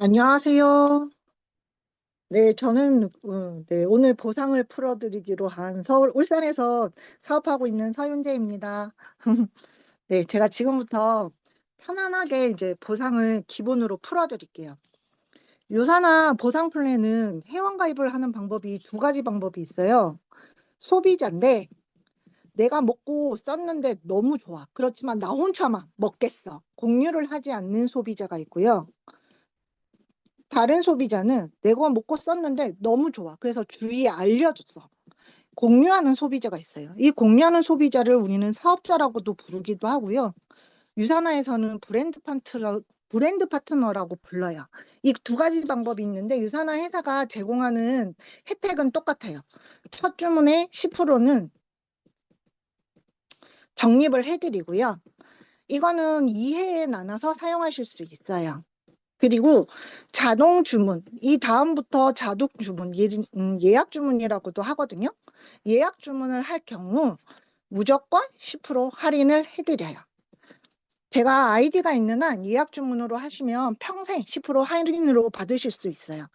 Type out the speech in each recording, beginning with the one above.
안녕하세요. 네, 저는 오늘 보상을 풀어드리기로 한 울산에서 사업하고 있는 서윤재입니다. 네, 제가 지금부터 편안하게 이제 보상을 기본으로 풀어드릴게요. 요사나 보상 플랜은 회원가입을 하는 방법이 두 가지 방법이 있어요. 소비자인데 내가 먹고 썼는데 너무 좋아. 그렇지만 나 혼자만 먹겠어. 공유를 하지 않는 소비자가 있고요. 다른 소비자는 내가 먹고 썼는데 너무 좋아. 그래서 주위에 알려줬어. 공유하는 소비자가 있어요. 이 공유하는 소비자를 우리는 사업자라고도 부르기도 하고요. 유산화에서는 브랜드 파트너라고 불러요. 이 두 가지 방법이 있는데 유산화 회사가 제공하는 혜택은 똑같아요. 첫 주문의 10%는 적립을 해드리고요. 이거는 2회에 나눠서 사용하실 수 있어요. 그리고 자동 주문, 이 다음부터 자동 주문, 예약 주문이라고도 하거든요. 예약 주문을 할 경우 무조건 10% 할인을 해드려요. 제가 아이디가 있는 한 예약 주문으로 하시면 평생 10% 할인으로 받으실 수 있어요.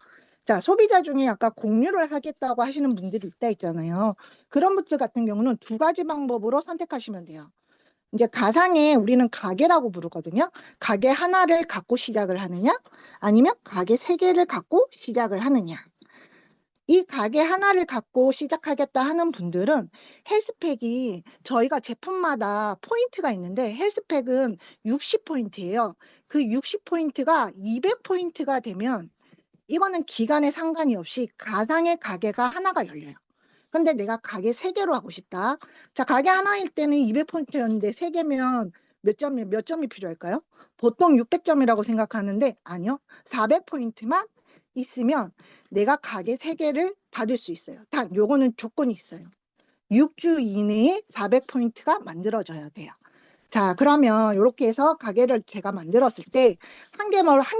자, 소비자 중에 아까 공유를 하겠다고 하시는 분들이 있다 있잖아요. 그런 분들 같은 경우는 두 가지 방법으로 선택하시면 돼요. 이제 가상에 우리는 가게라고 부르거든요. 가게 하나를 갖고 시작을 하느냐, 아니면 가게 세 개를 갖고 시작을 하느냐. 이 가게 하나를 갖고 시작하겠다 하는 분들은 헬스팩이 저희가 제품마다 포인트가 있는데 헬스팩은 60포인트예요. 그 60포인트가 200포인트가 되면 이거는 기간에 상관이 없이 가상의 가게가 하나가 열려요. 근데 내가 가게 세개로 하고 싶다. 자, 가게 하나일 때는 200포인트였는데 세개면 몇 점이 필요할까요? 보통 600점이라고 생각하는데 아니요. 400포인트만 있으면 내가 가게 세개를 받을 수 있어요. 단, 요거는 조건이 있어요. 6주 이내에 400포인트가 만들어져야 돼요. 자, 그러면 이렇게 해서 가게를 제가 만들었을 때 한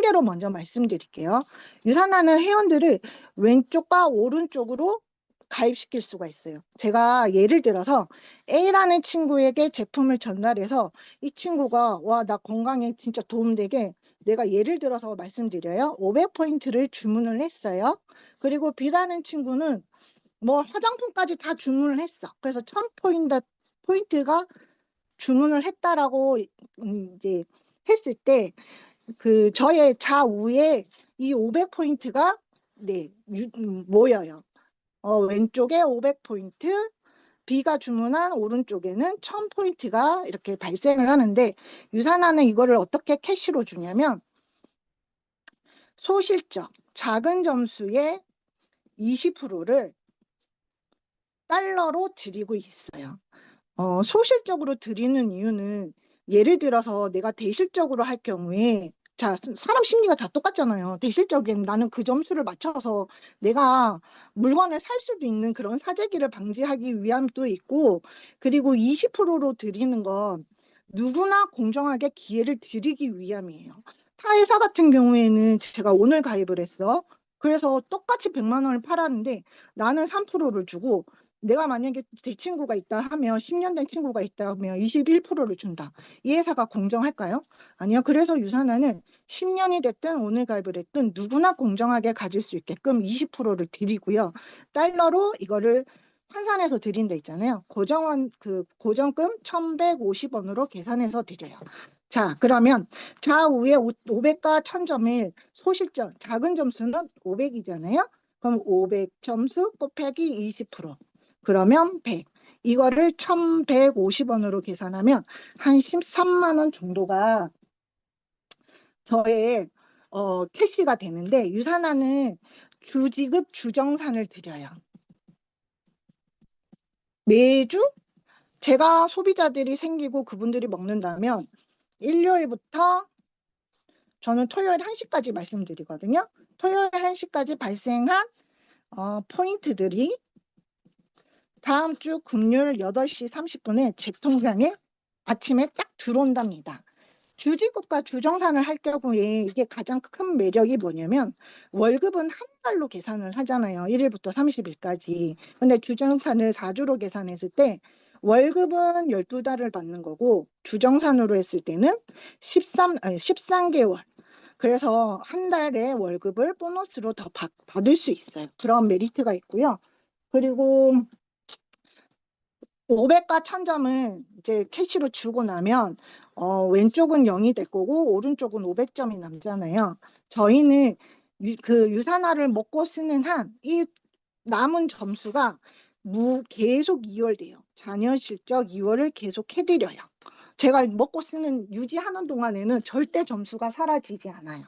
개로 먼저 말씀드릴게요. 유산하는 회원들을 왼쪽과 오른쪽으로 가입시킬 수가 있어요. 제가 예를 들어서 A라는 친구에게 제품을 전달해서 이 친구가 와, 나 건강에 진짜 도움되게 내가 예를 들어서 말씀드려요. 500포인트를 주문을 했어요. 그리고 B라는 친구는 뭐 화장품까지 다 주문을 했어. 그래서 1000포인트가 주문을 했다라고 이제 했을 때 그 저의 좌우에 이 500포인트가 모여요. 왼쪽에 500포인트, B가 주문한 오른쪽에는 1000포인트가 이렇게 발생을 하는데 유산화는 이거를 어떻게 캐시로 주냐면 소실적 작은 점수의 20%를 달러로 드리고 있어요. 소실적으로 드리는 이유는 예를 들어서 내가 대실적으로 할 경우에 자, 사람 심리가 다 똑같잖아요. 대실적인 나는 그 점수를 맞춰서 내가 물건을 살 수도 있는 그런 사재기를 방지하기 위함도 있고 그리고 20%로 드리는 건 누구나 공정하게 기회를 드리기 위함이에요. 타 회사 같은 경우에는 제가 오늘 가입을 했어. 그래서 똑같이 100만 원을 팔았는데 나는 3%를 주고 내가 만약에 제 친구가 있다 하면 10년 된 친구가 있다 하면 21%를 준다. 이 회사가 공정할까요? 아니요. 그래서 유산화는 10년이 됐든 오늘 가입을 했든 누구나 공정하게 가질 수 있게끔 20%를 드리고요. 달러로 이거를 환산해서 드린다 있잖아요. 고정금 1,150원으로 계산해서 드려요. 자, 그러면 좌우에 500과 1000점일 소실점, 작은 점수는 500이잖아요. 그럼 500점수 곱하기 20%. 그러면 100. 이거를 1,150원으로 계산하면 한 13만 원 정도가 저의 캐시가 되는데 유산화는 주지급 주정산을 드려요. 매주 제가 소비자들이 생기고 그분들이 먹는다면 일요일부터 저는 토요일 1시까지 말씀드리거든요. 토요일 1시까지 발생한 포인트들이 다음 주 금요일 8시 30분에 제 통장에 아침에 딱 들어온답니다. 주지급과 주정산을 할 경우에 이게 가장 큰 매력이 뭐냐면 월급은 한 달로 계산을 하잖아요. 1일부터 30일까지. 근데 주정산을 4주로 계산했을 때 월급은 12달을 받는 거고 주정산으로 했을 때는 13개월. 그래서 한 달에 월급을 보너스로 더 받을 수 있어요. 그런 메리트가 있고요. 그리고 500과 1000점을 이제 캐시로 주고 나면 왼쪽은 0이 될 거고 오른쪽은 500점이 남잖아요. 저희는 그 유산화를 먹고 쓰는 한 이 남은 점수가 계속 이월돼요. 자녀 실적 이월을 계속 해드려요. 제가 먹고 쓰는 유지하는 동안에는 절대 점수가 사라지지 않아요.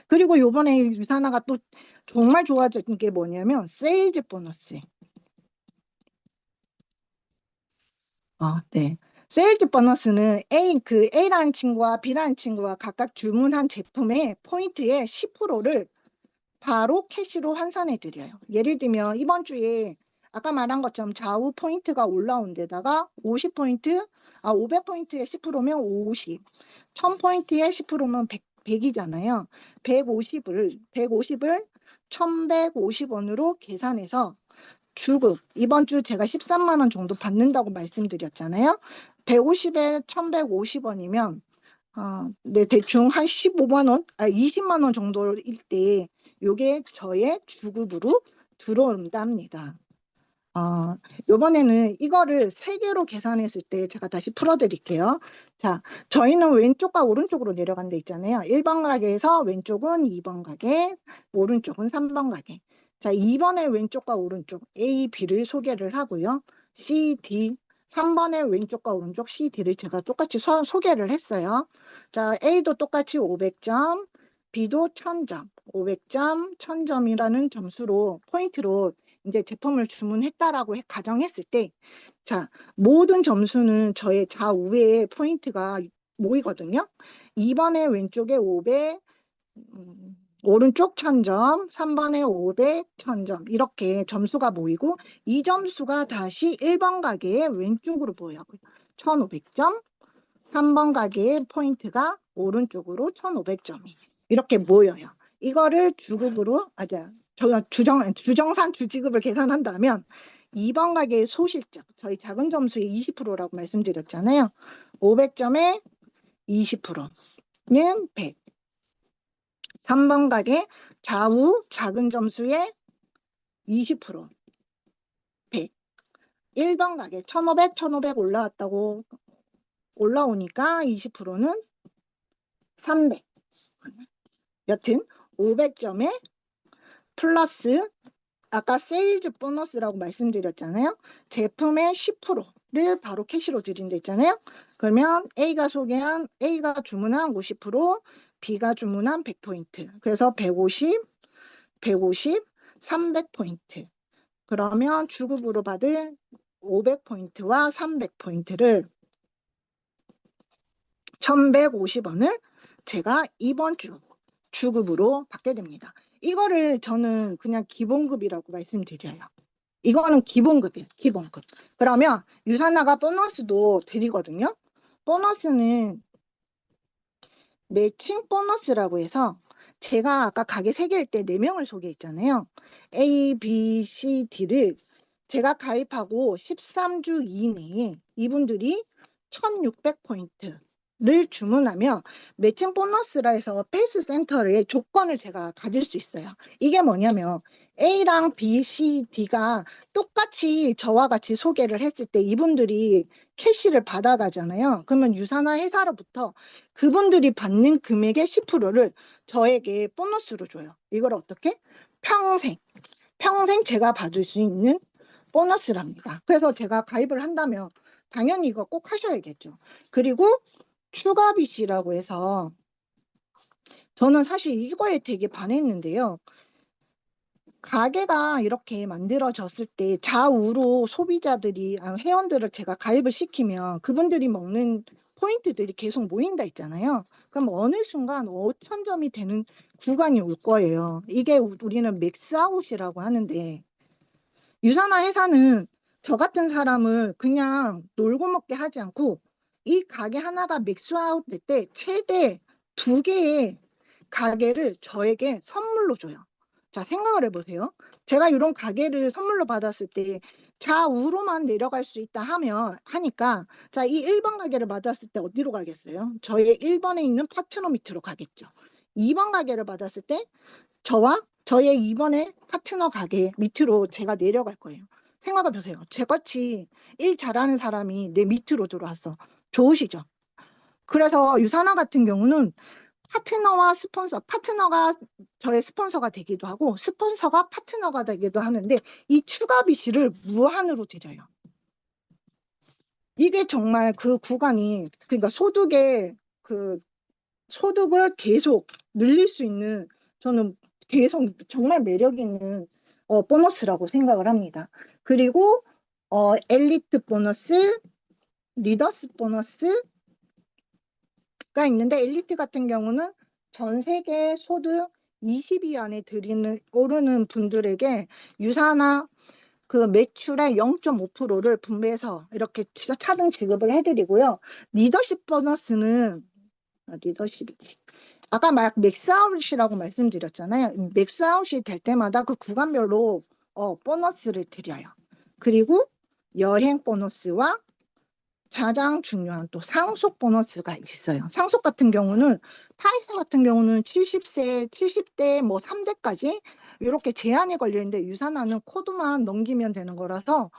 그리고 요번에 유산화가 또 정말 좋아진 게 뭐냐면 세일즈 보너스. 네. 세일즈 보너스는 A라는 친구와 B라는 친구가 각각 주문한 제품의 포인트의 10%를 바로 캐시로 환산해 드려요. 예를 들면 이번 주에 아까 말한 것처럼 좌우 포인트가 올라온 데다가 50포인트, 500포인트에 10%면 50, 1000포인트에 10%면 100이잖아요. 150을 1150원으로 계산해서 주급, 이번 주 제가 13만 원 정도 받는다고 말씀드렸잖아요. 150에 1150원이면 네, 대충 한 15만 원, 20만 원 정도일 때 요게 저의 주급으로 들어온답니다. 요번에는 이거를 세 개로 계산했을 때 제가 다시 풀어드릴게요. 자, 저희는 왼쪽과 오른쪽으로 내려간 데 있잖아요. 1번 가게에서 왼쪽은 2번 가게, 오른쪽은 3번 가게. 자, 2번의 왼쪽과 오른쪽 A, B를 소개를 하고요. C, D, 3번의 왼쪽과 오른쪽 C, D를 제가 똑같이 소개를 했어요. 자, A도 똑같이 500점, B도 1000점, 500점, 1000점이라는 점수로 포인트로 이제 제품을 주문했다라고 가정했을 때, 자, 모든 점수는 저의 좌우에 포인트가 모이거든요. 2번에 왼쪽에 500, 오른쪽 1000점, 3번에 500, 1000점 이렇게 점수가 모이고 이 점수가 다시 1번 가게의 왼쪽으로 보여요. 1500점, 3번 가게의 포인트가 오른쪽으로 1500점이 이렇게 모여요. 이거를 주급으로 주정산 주지급을 계산한다면 2번 가게의 소실적, 저희 작은 점수의 20%라고 말씀드렸잖아요. 500점에 20%는 100. 3번 가게 좌우 작은 점수의 20%, 100. 1번 가게 1500, 1500 올라오니까 20%는 300. 여튼 500점에 플러스 아까 세일즈 보너스라고 말씀드렸잖아요. 제품의 10%를 바로 캐시로 드린 데 있잖아요. 그러면 A가 주문한 50%, B가 주문한 100포인트. 그래서 150, 150, 300포인트. 그러면 주급으로 받을 500포인트와 300포인트를 1150원을 제가 이번 주 주급으로 받게 됩니다. 이거를 저는 그냥 기본급이라고 말씀드려요. 이거는 기본급이에요. 기본급. 그러면 유산화가 보너스도 드리거든요. 보너스는 매칭 보너스라고 해서 제가 아까 가게 3개일 때 4명을 소개했잖아요. A, B, C, D를 제가 가입하고 13주 이내에 이분들이 1600포인트를 주문하면 매칭 보너스라 해서 패스 센터의 조건을 제가 가질 수 있어요. 이게 뭐냐면 A랑 B, C, D가 똑같이 저와 같이 소개를 했을 때 이분들이 캐시를 받아가잖아요. 그러면 유산화 회사로부터 그분들이 받는 금액의 10%를 저에게 보너스로 줘요. 이걸 어떻게? 평생 제가 받을 수 있는 보너스랍니다. 그래서 제가 가입을 한다면 당연히 이거 꼭 하셔야겠죠. 그리고 추가 BC라고 해서 저는 사실 이거에 되게 반했는데요. 가게가 이렇게 만들어졌을 때 좌우로 소비자들이 회원들을 제가 가입을 시키면 그분들이 먹는 포인트들이 계속 모인다 있잖아요. 그럼 어느 순간 5000점이 되는 구간이 올 거예요. 이게 우리는 맥스아웃이라고 하는데 유산화 회사는 저 같은 사람을 그냥 놀고 먹게 하지 않고 이 가게 하나가 맥스아웃 될 때 최대 2개의 가게를 저에게 선물로 줘요. 자, 생각을 해보세요. 제가 이런 가게를 선물로 받았을 때 좌우로만 내려갈 수 있다 하니까 자, 이 1번 가게를 받았을 때 어디로 가겠어요? 저의 1번에 있는 파트너 밑으로 가겠죠. 2번 가게를 받았을 때 저와 저의 2번의 파트너 가게 밑으로 제가 내려갈 거예요. 생각해 보세요. 저같이 일 잘하는 사람이 내 밑으로 들어왔어. 좋으시죠? 그래서 유산화 같은 경우는 파트너와 스폰서, 파트너가 저의 스폰서가 되기도 하고 스폰서가 파트너가 되기도 하는데 이 추가 비시를 무한으로 드려요. 이게 정말 그 구간이 그러니까 그 소득을 계속 늘릴 수 있는 저는 계속 정말 매력 있는 보너스라고 생각을 합니다. 그리고 엘리트 보너스, 리더스 보너스가 있는데 엘리트 같은 경우는 전 세계 소득 20위 안에 오르는 분들에게 유산화 그 매출의 0.5%를 분배해서 이렇게 차등 지급을 해드리고요. 리더십 보너스는 리더십이지. 아까 막 맥스아웃이라고 말씀드렸잖아요. 맥스아웃이 될 때마다 그 구간별로 보너스를 드려요. 그리고 여행 보너스와 가장 중요한 또 상속 보너스가 있어요. 상속 같은 경우는 타이사 같은 경우는 70대 뭐 3대까지 이렇게 제한이 걸려 있는데 유산화는 코드만 넘기면 되는 거라서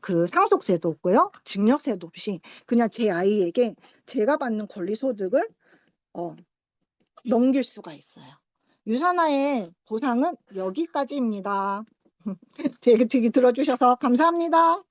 그 상속세도 없고요. 증여세도 없이 그냥 제 아이에게 제가 받는 권리소득을 어, 넘길 수가 있어요. 유산화의 보상은 여기까지입니다. 제 얘기 들어주셔서 감사합니다.